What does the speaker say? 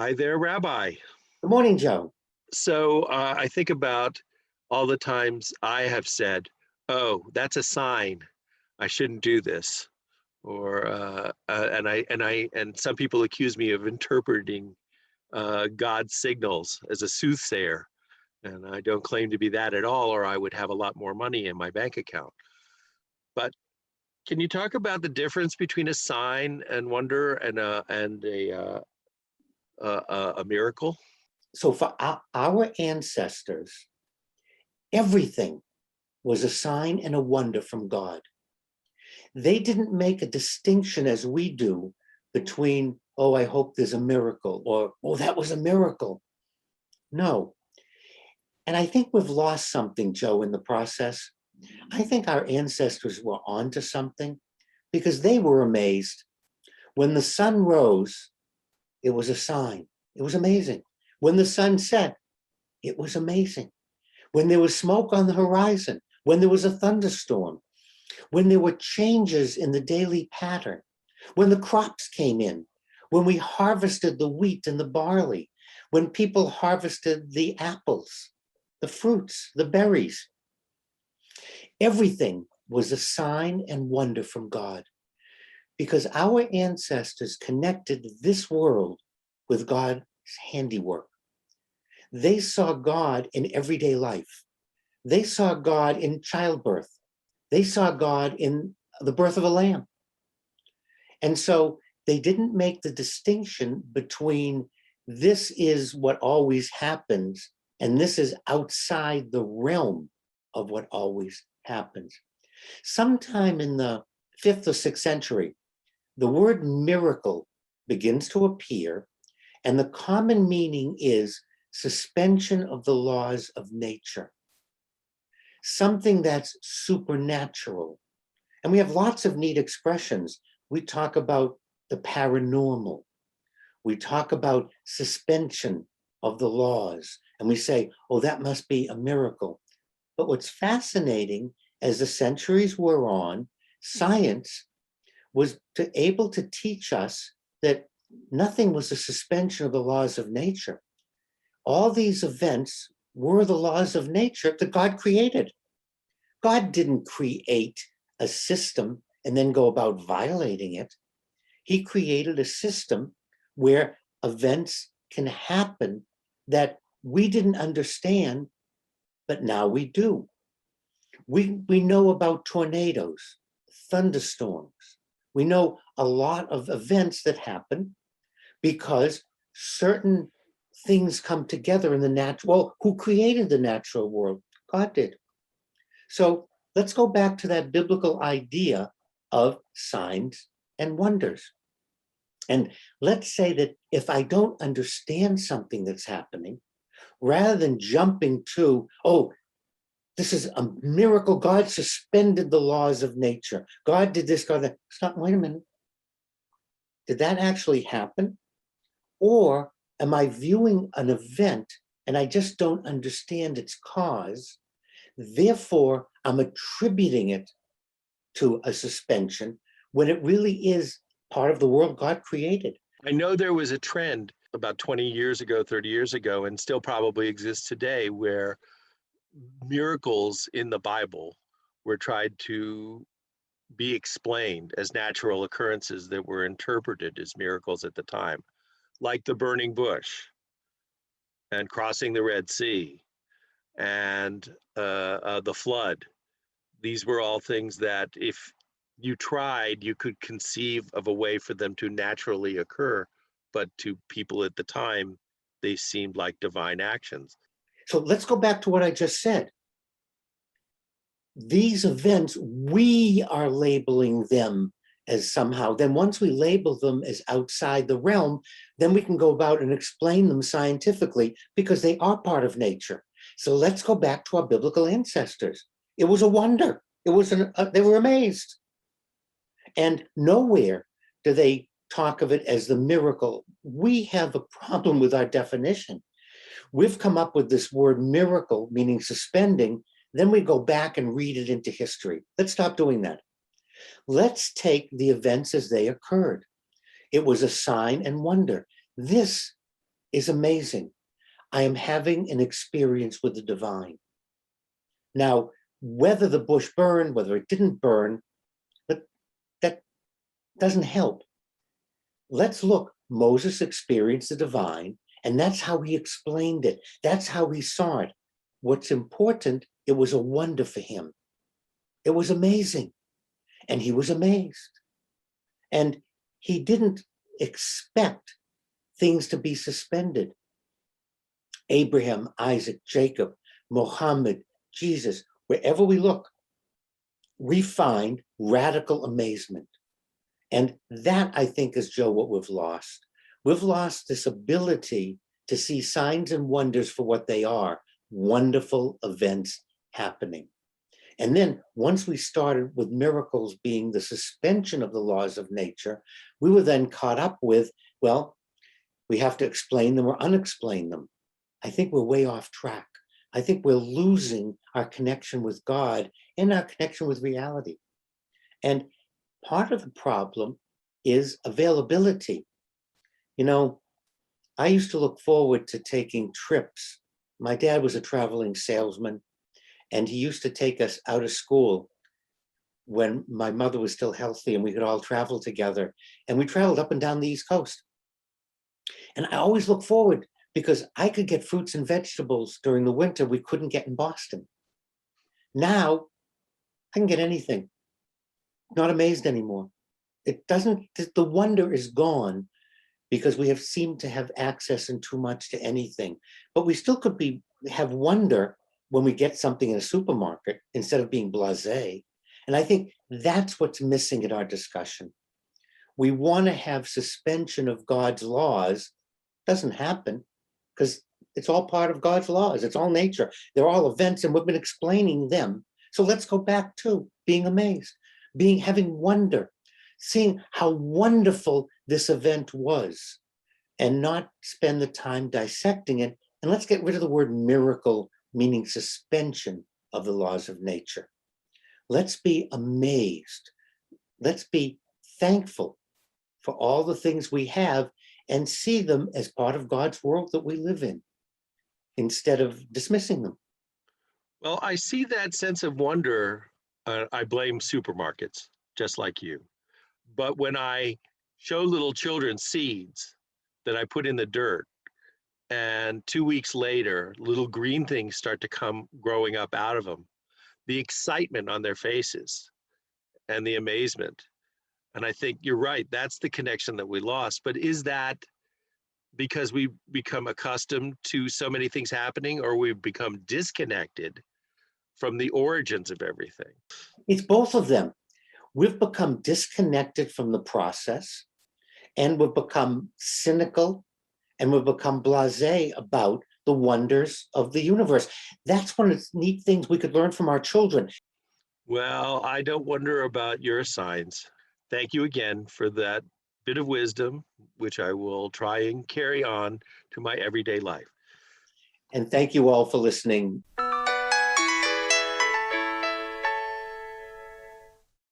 Hi there, Rabbi. Good morning, Joe. I think about all the times I have said, "Oh, that's a sign. I shouldn't do this," or and some people accuse me of interpreting God's signals as a soothsayer, and I don't claim to be that at all, or I would have a lot more money in my bank account. But can you talk about the difference between a sign and wonder and a miracle? So for our ancestors, everything was a sign and a wonder from God. They didn't make a distinction as we do between, oh, I hope there's a miracle, or, oh, that was a miracle. No. And I think we've lost something, Joe, in the process. I think our ancestors were onto something because they were amazed. When the sun rose, it was a sign. It was amazing. When the sun set, it was amazing. When there was smoke on the horizon, when there was a thunderstorm, when there were changes in the daily pattern, when the crops came in, when we harvested the wheat and the barley, when people harvested the apples, the fruits, the berries, everything was a sign and wonder from God because our ancestors connected this world with God's handiwork. They saw God in everyday life. They saw God in childbirth. They saw God in the birth of a lamb. And so they didn't make the distinction between this is what always happens and this is outside the realm of what always happens. Sometime in the 5th or 6th century, the word miracle begins to appear, and the common meaning is suspension of the laws of nature, something that's supernatural. And we have lots of neat expressions. We talk about the paranormal. We talk about suspension of the laws. And we say, oh, that must be a miracle. But what's fascinating, as the centuries wore on, science was able to teach us that nothing was a suspension of the laws of nature. All these events were the laws of nature that God created. God didn't create a system and then go about violating it. He created a system where events can happen that we didn't understand, but now we do. We know about tornadoes, thunderstorms. We know a lot of events that happen because certain things come together in the natural. Well, who created the natural world? God did. So let's go back to that biblical idea of signs and wonders. And let's say that if I don't understand something that's happening, rather than jumping to, oh, this is a miracle, God suspended the laws of nature. God did this, God that. Stop, wait a minute. Did that actually happen? Or am I viewing an event and I just don't understand its cause? Therefore, I'm attributing it to a suspension when it really is part of the world God created. I know there was a trend about 20 years ago, 30 years ago, and still probably exists today, where miracles in the Bible were tried to be explained as natural occurrences that were interpreted as miracles at the time, like the burning bush and crossing the Red Sea and the flood. These were all things that, if you tried, you could conceive of a way for them to naturally occur, but to people at the time, they seemed like divine actions. So let's go back to what I just said. These events, we are labeling them as somehow. Then once we label them as outside the realm, then we can go about and explain them scientifically because they are part of nature. So let's go back to our biblical ancestors. It was a wonder. It was they were amazed. And nowhere do they talk of it as the miracle. We have a problem with our definition. We've come up with this word miracle, meaning suspending. Then we go back and read it into history. Let's stop doing that. Let's take the events as they occurred. It was a sign and wonder. This is amazing. I am having an experience with the divine. Now, whether the bush burned, whether it didn't burn, but that doesn't help. Let's look. Moses experienced the divine, and that's how he explained it. That's how he saw it. What's important, it was a wonder for him. It was amazing, and he was amazed. And he didn't expect things to be suspended. Abraham, Isaac, Jacob, Muhammad, Jesus, wherever we look, we find radical amazement. And that, I think, is, Joe, what we've lost. We've lost this ability to see signs and wonders for what they are, wonderful events happening. And then once we started with miracles being the suspension of the laws of nature, we were then caught up with, well, we have to explain them or unexplain them. I think we're way off track. I think we're losing our connection with God and our connection with reality. And part of the problem is availability. You know, I used to look forward to taking trips. My dad was a traveling salesman, and he used to take us out of school when my mother was still healthy and we could all travel together. And we traveled up and down the East Coast. And I always look forward because I could get fruits and vegetables during the winter we couldn't get in Boston. Now, I can get anything. Not amazed anymore. It doesn't, the wonder is gone because we have seemed to have access and too much to anything. But we still could have wonder when we get something in a supermarket instead of being blasé. And I think that's what's missing in our discussion. We want to have suspension of God's laws. Doesn't happen because it's all part of God's laws. It's all nature. They're all events and we've been explaining them. So let's go back to being amazed, having wonder, seeing how wonderful this event was and not spend the time dissecting it. And let's get rid of the word miracle, meaning suspension of the laws of nature. Let's be amazed. Let's be thankful for all the things we have and see them as part of God's world that we live in instead of dismissing them. Well, I see that sense of wonder. I blame supermarkets, just like you. But when I show little children seeds that I put in the dirt, and 2 weeks later, little green things start to come growing up out of them, the excitement on their faces and the amazement. And I think you're right, that's the connection that we lost. But is that because we become accustomed to so many things happening, or we've become disconnected from the origins of everything? It's both of them. We've become disconnected from the process, and we've become cynical, and we've become blasé about the wonders of the universe. That's one of the neat things we could learn from our children. Well, I don't wonder about your signs. Thank you again for that bit of wisdom, which I will try and carry on to my everyday life. And thank you all for listening.